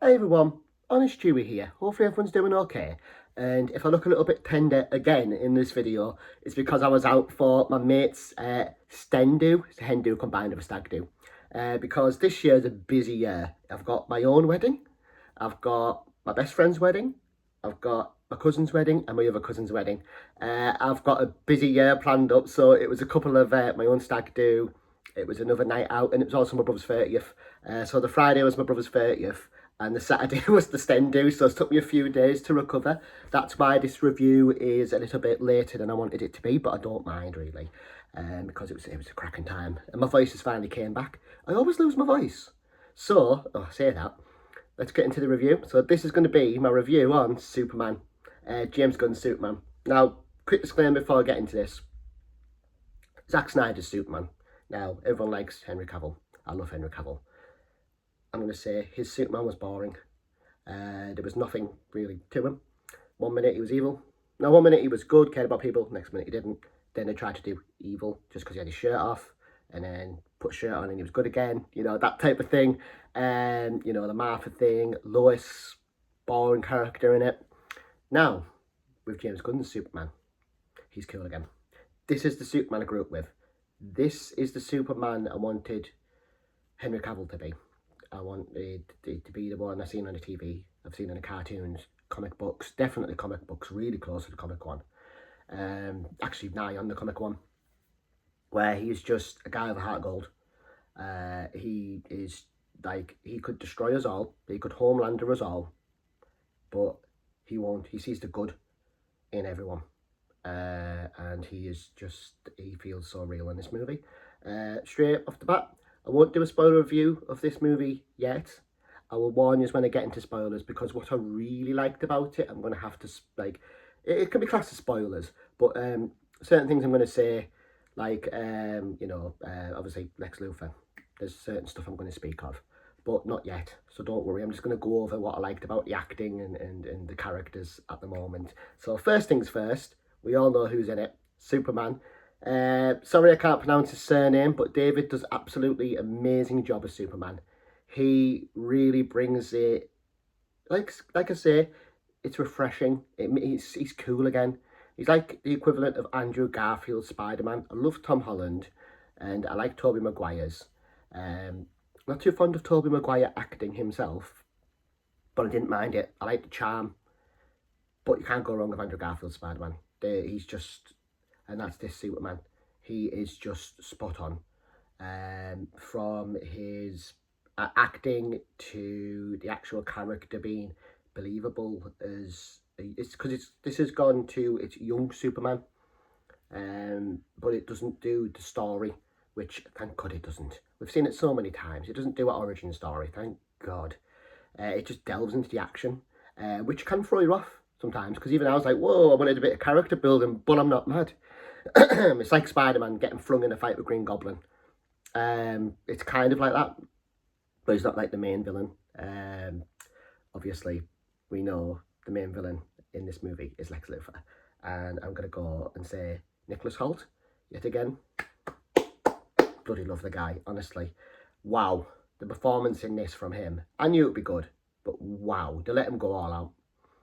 Hey everyone, Honest Chewy here. Hopefully everyone's doing okay. And if I look a little bit tender again in this video, it's because I was out for my mate's sten do. It's a hen do combined with a stag do. Because this year's a busy year. I've got my own wedding, I've got my best friend's wedding, I've got my cousin's wedding and my other cousin's wedding. I've got a busy year planned up, so it was a couple of my own stag do. It was another night out, and it was also my brother's 30th. So the Friday was my brother's 30th, and the Saturday was the sten do, so it took me a few days to recover. That's why this review is a little bit later than I wanted it to be, but I don't mind really, because it was a cracking time, and my voice has finally came back. I always lose my voice, so I say that. Let's get into the review. So this is going to be my review on Superman, James Gunn's Superman. Now, quick disclaimer before I get into this: Zack Snyder's Superman. Now, everyone likes Henry Cavill. I love Henry Cavill. I'm going to say his Superman was boring. There was nothing really to him. 1 minute he was evil. No, 1 minute he was good, cared about people. Next minute he didn't. Then they tried to do evil just because he had his shirt off. And then put a shirt on and he was good again. You know, that type of thing. You know, the Martha thing. Lois, boring character in it. Now, with James Gunn's Superman, he's cool again. This is the Superman I grew up with. This is the Superman I wanted Henry Cavill to be. I wanted it to be the one I've seen on the TV, I've seen in the cartoons, comic books, definitely comic books, really close to the comic one. Actually nigh on the comic one, where he's just a guy with a heart of gold. He is like, he could destroy us all, he could homelander us all, but he won't. He sees the good in everyone. And he feels so real in this movie. Straight off the bat, I won't do a spoiler review of this movie yet. I will warn you when I get into spoilers, because what I really liked about it, I'm going to have to, like, it can be classed as spoilers, but certain things I'm going to say, like, you know, obviously Lex Luthor, there's certain stuff I'm going to speak of, but not yet, so don't worry. I'm just going to go over what I liked about the acting and the characters at the moment. So first things first, we all know who's in it, Superman. Sorry I can't pronounce his surname, but David does absolutely amazing job as Superman. He really brings it, like I say, it's refreshing. He's cool again. He's like the equivalent of Andrew Garfield's Spider-Man. I love Tom Holland, and I like Tobey Maguire's. Not too fond of Tobey Maguire acting himself, but I didn't mind it. I like the charm, but you can't go wrong with Andrew Garfield's Spider-Man. He's just, and that's this Superman. He is just spot on. From his acting to the actual character being believable, as it's because this has gone to its young Superman, but it doesn't do the story, which thank God it doesn't. We've seen it so many times. It doesn't do an origin story, thank God. It just delves into the action, which can throw you off sometimes, because even I was like, whoa, I wanted a bit of character building, but I'm not mad. It's like Spider-Man getting flung in a fight with Green Goblin. It's kind of like that, but he's not like the main villain. Obviously, we know the main villain in this movie is Lex Luthor, and I'm going to go and say Nicholas Hoult, yet again. Bloody love the guy, honestly. Wow, the performance in this from him. I knew it would be good, but wow, they let him go all out.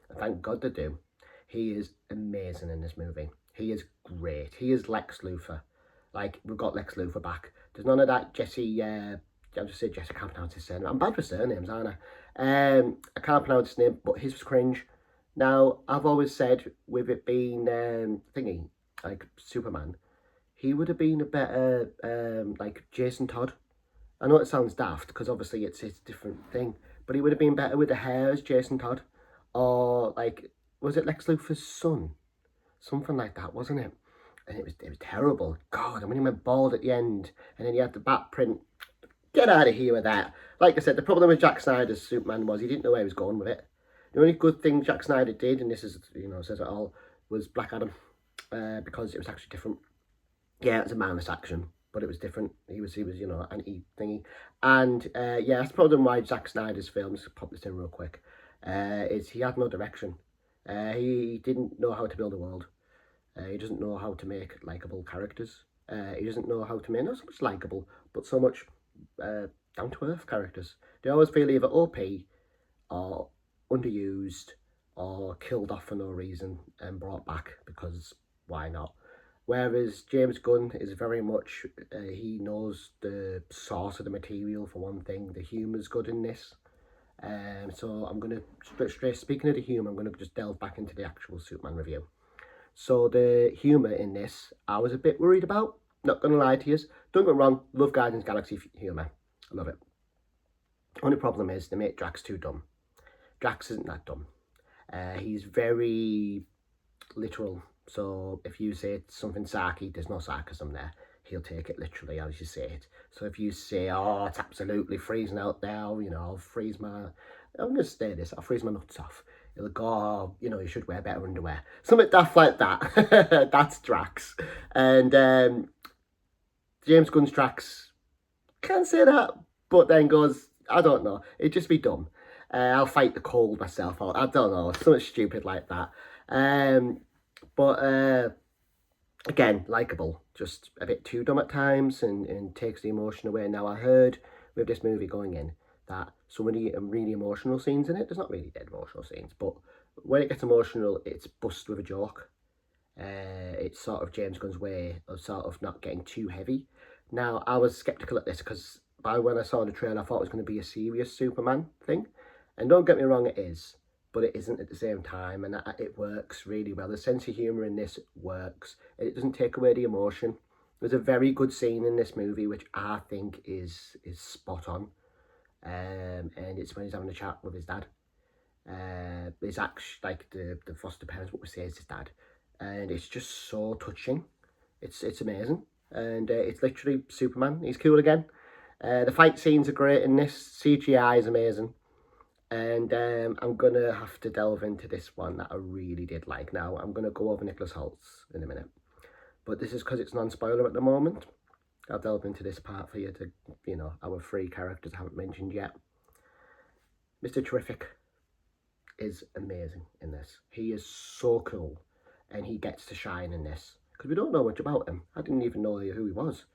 And thank God they do. He is amazing in this movie. He is great. He is Lex Luthor. Like, we've got Lex Luthor back. There's none of that Jesse, I'll just say Jesse, I can't pronounce his surname. I'm bad with surnames, aren't I? I can't pronounce his name, but his was cringe. Now, I've always said, with it being, thingy, like, Superman, he would have been a better, like, Jason Todd. I know it sounds daft, because obviously it's a different thing, but he would have been better with the hair as Jason Todd. Or, like, was it Lex Luthor's son? Something like that, wasn't it? And it was terrible. God, and when he went bald at the end, and then he had the bat print. Get out of here with that. Like I said, the problem with Zack Snyder's Superman was he didn't know where he was going with it. The only good thing Zack Snyder did, and this is, you know, says it all, was Black Adam, because it was actually different. Yeah, it was a mindless action, but it was different. He was you know, anti-thingy. And yeah, that's the problem why Zack Snyder's films, pop this in real quick, is he had no direction. He didn't know how to build a world. He doesn't know how to make likeable characters. He doesn't know how to make, not so much likeable, but so much down-to-earth characters. They always feel either OP or underused or killed off for no reason and brought back because why not? Whereas James Gunn is very much, he knows the source of the material for one thing. The humour's good in this. So I'm going to, speaking of the humour, I'm going to just delve back into the actual Superman review. So the humour in this, I was a bit worried about. Not going to lie to you. Don't get me wrong, love Guardians Galaxy humour. I love it. Only problem is they make Drax too dumb. Drax isn't that dumb. He's very literal. So if you say something sarky, there's no sarcasm there. He'll take it literally as you say it. So if you say, oh, it's absolutely freezing out there, you know, I'm going to say this, I'll freeze my nuts off. He'll go, oh, you know, you should wear better underwear. Something daft like that. That's Drax. And James Gunn's Drax can't say that, but then goes, I don't know, it'd just be dumb. I'll fight the cold myself. I don't know, something stupid like that. But again, likeable, just a bit too dumb at times and takes the emotion away. Now, I heard with this movie going in that some of the really emotional scenes in it, there's not really dead emotional scenes, but when it gets emotional, it's bust with a joke. It's sort of James Gunn's way of sort of not getting too heavy. Now, I was sceptical at this because by when I saw the trailer, I thought it was going to be a serious Superman thing. And don't get me wrong, it is, but it isn't at the same time, and it works really well. The sense of humour in this works. It doesn't take away the emotion. There's a very good scene in this movie which I think is spot on, and it's when he's having a chat with his dad. It's actually like the foster parents, what we say is his dad, and it's just so touching. It's amazing, and it's literally Superman. He's cool again. The fight scenes are great in this. CGI is amazing. And I'm going to have to delve into this one that I really did like. Now, I'm going to go over Nicholas Holtz in a minute. But this is because it's non-spoiler at the moment. I'll delve into this part for you to, you know, our 3 characters I haven't mentioned yet. Mr. Terrific is amazing in this. He is so cool. And he gets to shine in this. Because we don't know much about him. I didn't even know who he was.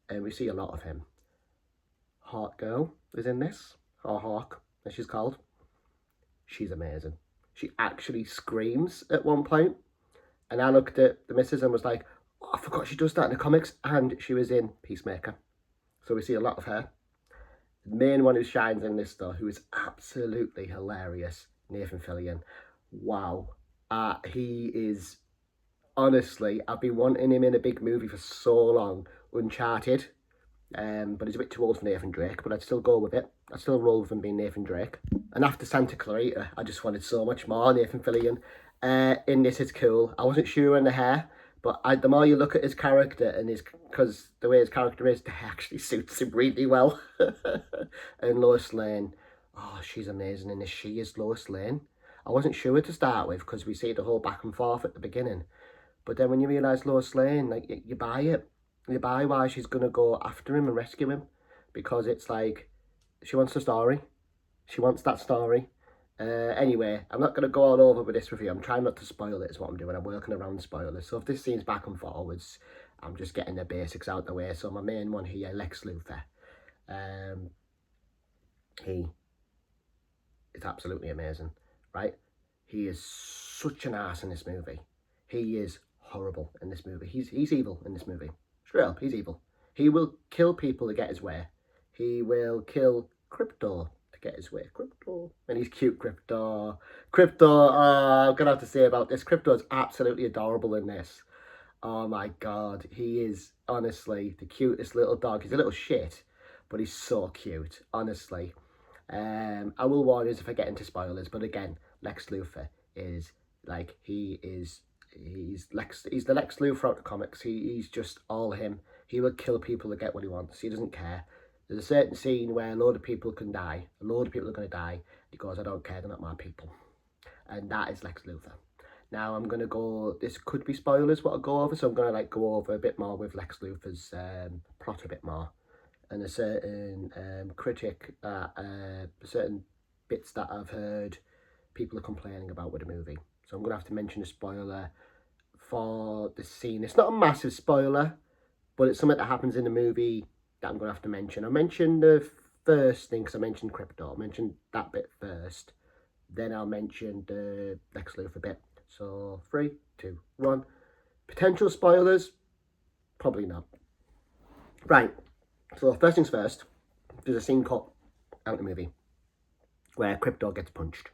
And we see a lot of him. Hawk Girl is in this. Or Hawk, as she's called. She's amazing. She actually screams at one point. And I looked at the missus and was like, oh, I forgot she does that in the comics. And she was in Peacemaker. So we see a lot of her. The main one who shines in this, though, who is absolutely hilarious, Nathan Fillion. Wow. He is, honestly, I've been wanting him in a big movie for so long. Uncharted. But he's a bit too old for Nathan Drake, but I'd still go with it. I'd still roll with him being Nathan Drake. And after Santa Clarita, I just wanted so much more Nathan Fillion. In this, it's cool. I wasn't sure in the hair, but the more you look at his character and because the way his character is, it actually suits him really well. And Lois Lane, oh, she's amazing in this. She is Lois Lane. I wasn't sure to start with because we see the whole back and forth at the beginning. But then when you realise Lois Lane, like, you buy it. You buy why she's going to go after him and rescue him. Because it's like, she wants the story. She wants that story. Anyway, I'm not going to go all over with this review. I'm trying not to spoil it is what I'm doing. I'm working around spoilers. So if this scene's back and forwards, I'm just getting the basics out the way. So my main one here, Lex Luthor. He is absolutely amazing, right? He is such an arse in this movie. He is horrible in this movie. He's evil in this movie. Straight up, he's evil. He will kill people to get his way. He will kill Crypto to get his way. Crypto. And he's cute, Crypto. Crypto, I'm going to have to say about this. Crypto is absolutely adorable in this. Oh my God. He is, honestly, the cutest little dog. He's a little shit, but he's so cute, honestly. I will warn you if I get into spoilers, but again, Lex Luthor is, like, he's the Lex Luthor out the comics. He's just all him. He will kill people to get what he wants. He doesn't care. There's a certain scene where a load of people can die. A load of people are going to die. He goes, I don't care, they're not my people. And that is Lex Luthor. Now I'm going to go, this could be spoilers what I'll go over, so I'm going to go over a bit more with Lex Luthor's plot a bit more. And a certain critic, certain bits that I've heard people are complaining about with the movie. So I'm going to have to mention a spoiler for the scene. It's not a massive spoiler, but it's something that happens in the movie that I'm going to have to mention. I mentioned the first thing, because I mentioned crypto, I'll mention that bit first. Then I'll mention the Lex Luthor bit. So 3, 2, 1. Potential spoilers? Probably not. Right. So first things first, there's a scene cut out of the movie where Crypto gets punched.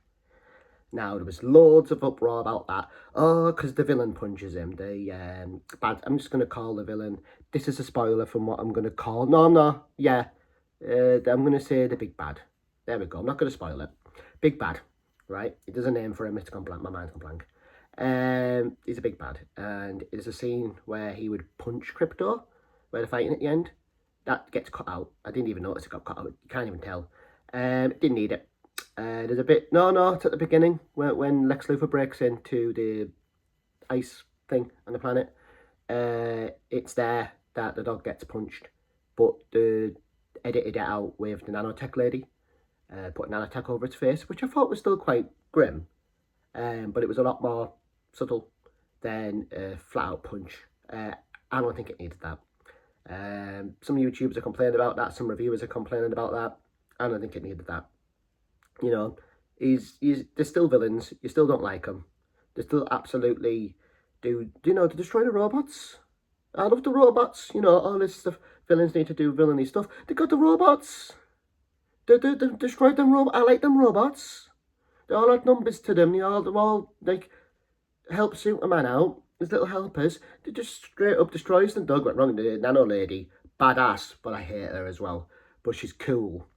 Now, there was loads of uproar about that. Oh, because the villain punches him. The bad... I'm just going to call the villain... This is a spoiler from what I'm going to call... No. Yeah. I'm going to say the big bad. There we go. I'm not going to spoil it. Big bad. Right? There's a name for him. It's gone blank. My mind's gone blank. He's a big bad. And there's a scene where he would punch Crypto, where they're fighting at the end. That gets cut out. I didn't even notice it got cut out. You can't even tell. Didn't need it. There's a bit... No, it's at the beginning when Lex Luthor breaks into the ice thing on the planet. It's there that the dog gets punched, but they edited it out with the nanotech lady, put nanotech over its face, which I thought was still quite grim, but it was a lot more subtle than a flat-out punch. I don't think it needed that. Some YouTubers are complaining about that, some reviewers are complaining about that. I don't think it needed that. You know, they're still villains. You still don't like them. They still absolutely do. You know, to destroy the robots. I love the robots. You know, all this stuff. Villains need to do villainy stuff. They got the robots. They destroyed them robots. I like them robots. They all had numbers to them. They all like help Superman out. There's little helpers. They just straight up destroys them. Don't get wrong. The nano lady, badass, but I hate her as well. But she's cool.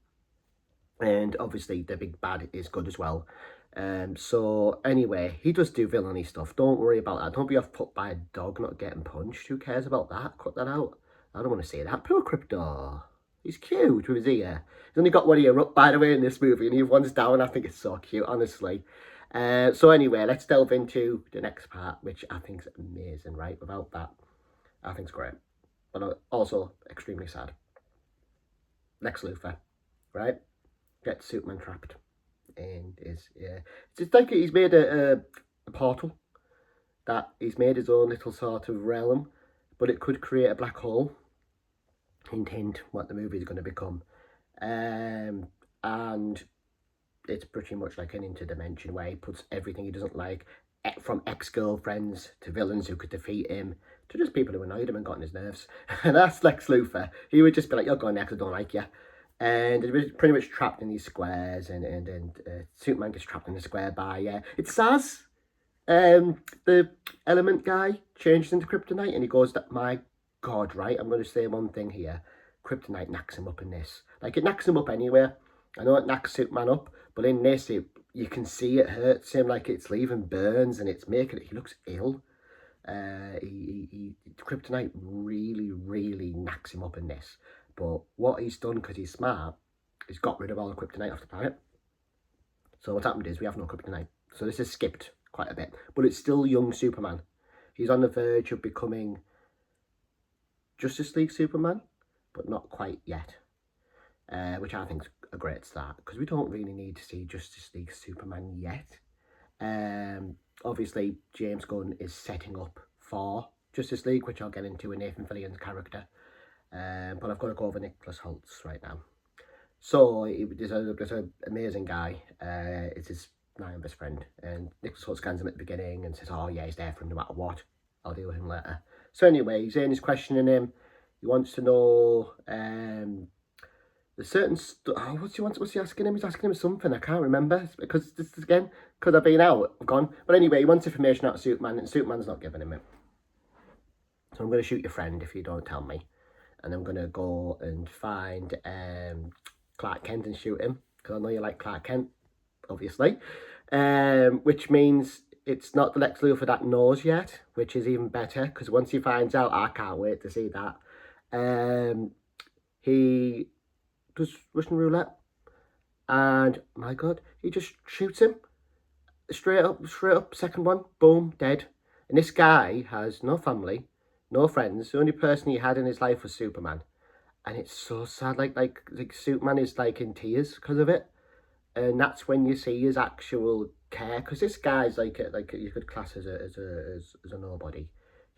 And obviously the big bad is good as well. So anyway, he does do villainy stuff. Don't worry about that. Don't be off put by a dog not getting punched. Who cares about that? Cut that out. I don't want to see that. Poor Crypto. He's cute with his ear. He's only got one ear up, by the way, in this movie, and the other one's down. I think it's so cute, honestly. So anyway, let's delve into the next part, which I think is amazing, right? Without that, I think it's great. But also extremely sad. Lex Luthor, right? Gets Superman trapped and it's like he's made a portal, that he's made his own little sort of realm, but it could create a black hole. Hint what the movie is going to become. And it's pretty much like an interdimension where he puts everything he doesn't like, from ex-girlfriends to villains who could defeat him to just people who annoyed him and got on his nerves. And that's Lex Luthor. He would just be like, you're going next, I don't like you. And it was pretty much trapped in these squares, and Superman gets trapped in the square by it's Saz, the element guy, changes into kryptonite, and he goes, my God, right, I'm going to say one thing here, kryptonite knacks him up in this. Like, it knacks him up anywhere. I know it knacks Superman up, but in this, you can see it hurts him, like it's leaving burns, and it's making it, he looks ill. Kryptonite really knacks him up in this. But what he's done, because he's smart, he's got rid of all the kryptonite off the planet. So what's happened is we have no kryptonite. So this is skipped quite a bit. But it's still young Superman. He's on the verge of becoming Justice League Superman, but not quite yet. Which I think is a great start, because we don't really need to see Justice League Superman yet. Obviously, James Gunn is setting up for Justice League, which I'll get into with Nathan Fillion's character. But I've got to go over Nicholas Holtz right now. So there's an amazing guy. It's his best friend, and Nicholas Holtz scans him at the beginning and says, "Oh yeah, he's there for him no matter what. I'll deal with him later." So anyway, he's questioning him. He wants to know there's certain what's he asking him? He's asking him something I can't remember, because this is again because I've been out, I've gone. But anyway, he wants information out of Superman, and Superman's not giving him it. So I'm going to shoot your friend if you don't tell me. And I'm going to go and find Clark Kent and shoot him, because I know you like Clark Kent, obviously. Which means it's not the Lex Luthor that knows yet, which is even better, because once he finds out, I can't wait to see that. He does Russian roulette, and my God, he just shoots him straight up, second one, boom, dead. And this guy has no family, no friends. The only person he had in his life was Superman. And it's so sad, like Superman is like in tears because of it. And that's when you see his actual care, because this guy's like you could class as a nobody.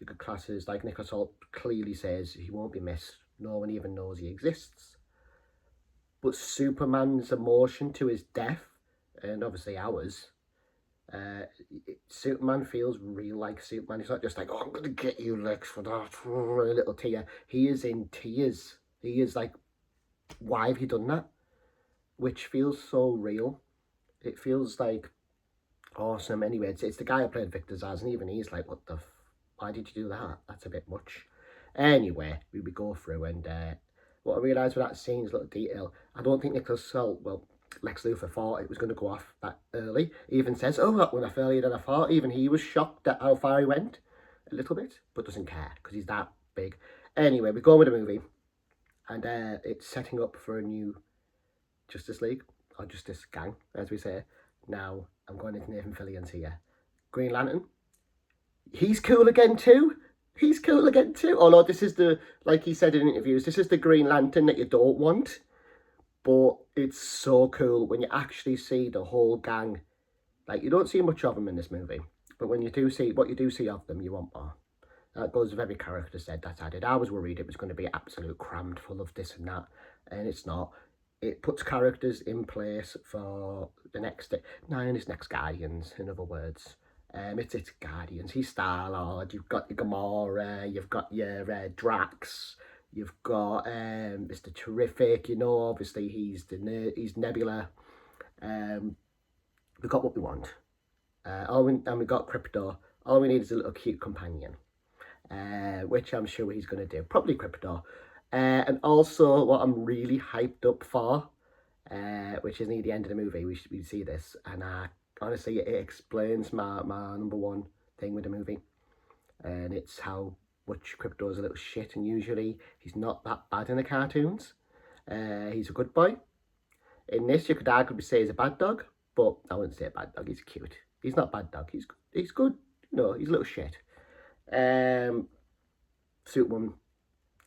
You could class as, like Nicholas Hoult clearly says, he won't be missed. No one even knows he exists. but Superman's emotion to his death, and obviously ours, Superman feels real like Superman. He's not just like, oh, I'm gonna get you, Lex, for that, a little tear. He is in tears. He is like, why have you done that? Which feels so real. It feels like awesome. Anyway, it's the guy who played Victor Zsasz, and even he's like, why did you do that? That's a bit much. Anyway, we go through, and what I realised with that scene is a little detail. I don't think Lex Luthor thought it was going to go off that early. He even says, oh, that went off earlier than I thought. Even he was shocked at how far he went, a little bit, but doesn't care, because he's that big. Anyway, we go on with the movie, and it's setting up for a new Justice League, or Justice Gang, as we say. Now, I'm going into Nathan Fillion's here. Green Lantern. He's cool again too. He's cool again too. Oh no, this is like he said in interviews, this is the Green Lantern that you don't want. But it's so cool when you actually see the whole gang. Like, you don't see much of them in this movie, but when you do see, what you do see of them, you want more. That goes with every character said that's added. I was worried it was going to be absolute crammed full of this and that, and it's not. It puts characters in place for the next, his next Guardians, in other words. It's Guardians. He's Star-Lord. You've got your Gamora. You've got your Drax. You've got Mr. Terrific. You know, obviously he's he's Nebula. We've got what we want. And we got Crypto. All we need is a little cute companion, which I'm sure he's going to do. Probably Crypto. And also, what I'm really hyped up for, which is near the end of the movie, we see this, and honestly, it explains my number one thing with the movie, and it's how much Crypto's a little shit, and usually he's not that bad in the cartoons. He's a good boy. In this, you could arguably say he's a bad dog, but I wouldn't say a bad dog. He's cute. He's not a bad dog. He's good. You know, he's a little shit. Superwoman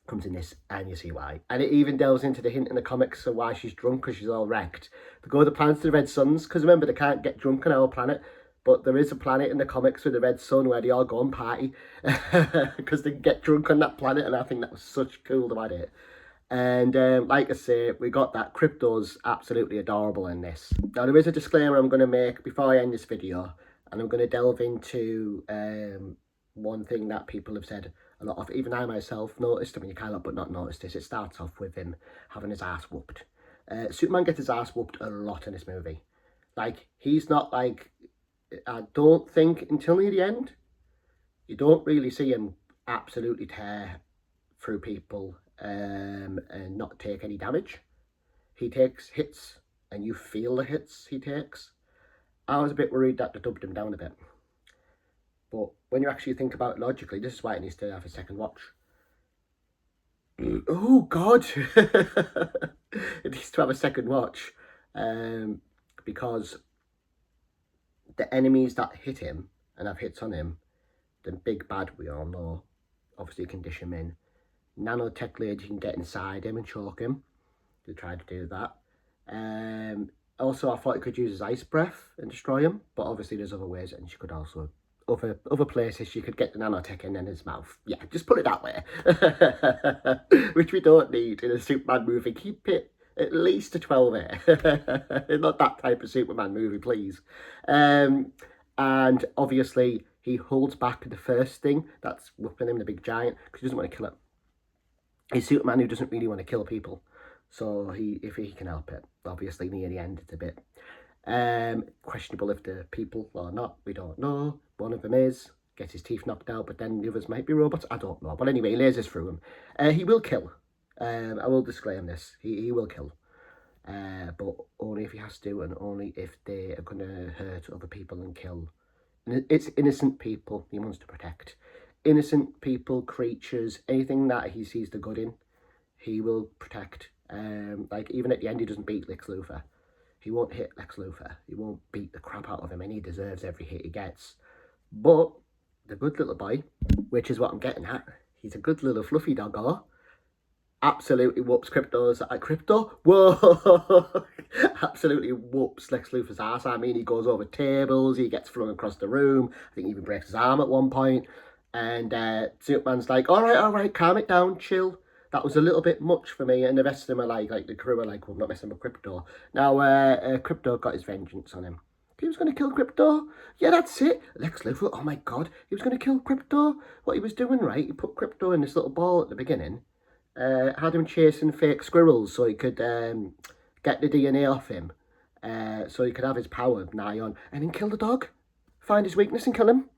comes in this, and you see why. And it even delves into the hint in the comics of why she's drunk, because she's all wrecked. They go to the planets to the Red Suns, because remember, they can't get drunk on our planet, but there is a planet in the comics with the Red Sun where they all go and party, because they can get drunk on that planet, and I think that was such cool to add it. And like I say, we got that. Crypto's absolutely adorable in this. Now, there is a disclaimer I'm going to make before I end this video, and I'm going to delve into one thing that people have said a lot of. Even I myself noticed, I mean, you can't help but not notice this. It starts off with him having his ass whooped. Superman gets his ass whooped a lot in this movie. Like, he's not like, I don't think until near the end, you don't really see him absolutely tear through people and not take any damage. He takes hits, and you feel the hits he takes. I was a bit worried that they dubbed him down a bit. But when you actually think about it logically, this is why it needs to have a second watch. Oh, God. It needs to have a second watch. Because the enemies that hit him and have hits on him, the big bad we all know, obviously condition him in. Nanotech lady can get inside him and choke him. They tried to do that. Also, I thought he could use his ice breath and destroy him, but obviously there's other ways, and she could also, other places she could get the nanotech in his mouth. Yeah, just put it that way. Which we don't need in a Superman movie. Keep it at least to 12A. Not that type of Superman movie, please. And obviously, he holds back the first thing that's whooping him, the big giant, because he doesn't want to kill it. He's Superman who doesn't really want to kill people. So if he can help it, obviously near the end it's a bit questionable if they're people or not. We don't know. One of them gets his teeth knocked out, but then the others might be robots. I don't know. But anyway, he lasers through him. He will kill. I will disclaim this. He will kill. But only if he has to, and only if they are going to hurt other people and kill. And it's innocent people he wants to protect. Innocent people, creatures, anything that he sees the good in, he will protect. Like, even at the end, he doesn't beat Lex Luthor. He won't hit Lex Luthor. He won't beat the crap out of him, and he deserves every hit he gets. But the good little boy, which is what I'm getting at, he's a good little fluffy doggo, absolutely whoops Crypto. Whoa! Absolutely whoops Lex Luthor's ass. I mean, he goes over tables, he gets flung across the room. I think he even breaks his arm at one point. And Superman's like, all right, calm it down, chill. that was a little bit much for me, and the rest of them are like the crew are like, well, I'm not messing with Crypto. Now, Crypto got his vengeance on him. He was going to kill Crypto. Yeah, that's it. Lex Luthor, oh my God, he was going to kill Crypto. What he was doing, right, he put Crypto in this little ball at the beginning, had him chasing fake squirrels so he could get the DNA off him, so he could have his power nigh on, and then kill the dog. Find his weakness and kill him.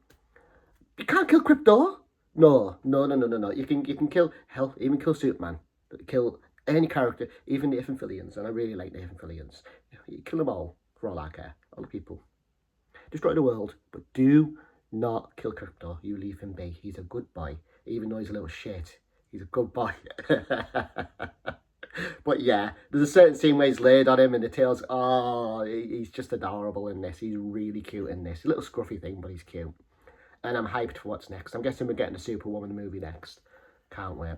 You can't kill Crypto. No. You can kill, hell, even kill Superman. Kill any character, even Nathan Fillions, and I really like Nathan Fillions. You kill them all, for all I care. All the people. Destroy the world, but do not kill Crypto. You leave him be. He's a good boy, even though he's a little shit. He's a good boy. But yeah, there's a certain scene where he's laid on him and the tail's, oh, he's just adorable in this. He's really cute in this. A little scruffy thing, but he's cute. And I'm hyped for what's next. I'm guessing we're getting a Superwoman movie next. Can't wait.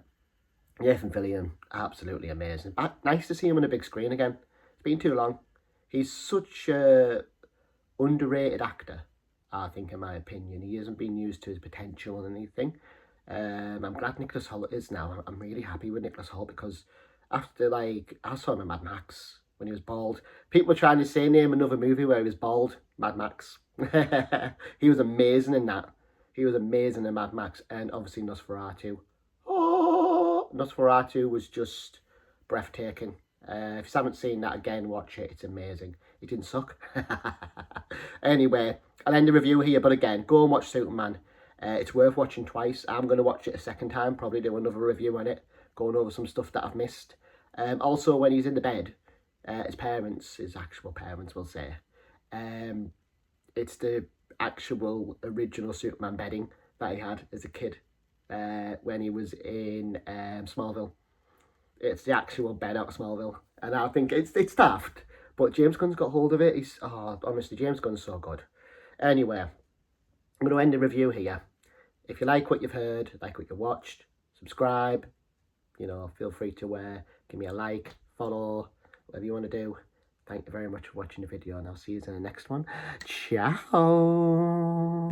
Nathan Fillion, absolutely amazing. Nice to see him on a big screen again. It's been too long. He's such a underrated actor, I think, in my opinion. He hasn't been used to his potential and anything. I'm glad Nicholas Hoult is now. I'm really happy with Nicholas Hoult because after, like, I saw him in Mad Max when he was bald. People were trying to say name another movie where he was bald. Mad Max. He was amazing in that. He was amazing in Mad Max, and obviously Nosferatu. Oh, Nosferatu was just breathtaking. If you haven't seen that again, watch it. It's amazing. It didn't suck. Anyway, I'll end the review here, but again, go and watch Superman. It's worth watching twice. I'm going to watch it a second time, probably do another review on it, going over some stuff that I've missed. Also, when he's in the bed, his parents, his actual parents will say, it's the actual original Superman bedding that he had as a kid when he was in Smallville. It's the actual bed out of Smallville, and I think it's daft, but James Gunn's got hold of it. Honestly, James Gunn's so good. Anyway, I'm going to end the review here. If you like what you've heard, like what you watched, subscribe. You know, feel free to give me a like, follow, whatever you want to do. Thank you very much for watching the video, and I'll see you in the next one. Ciao.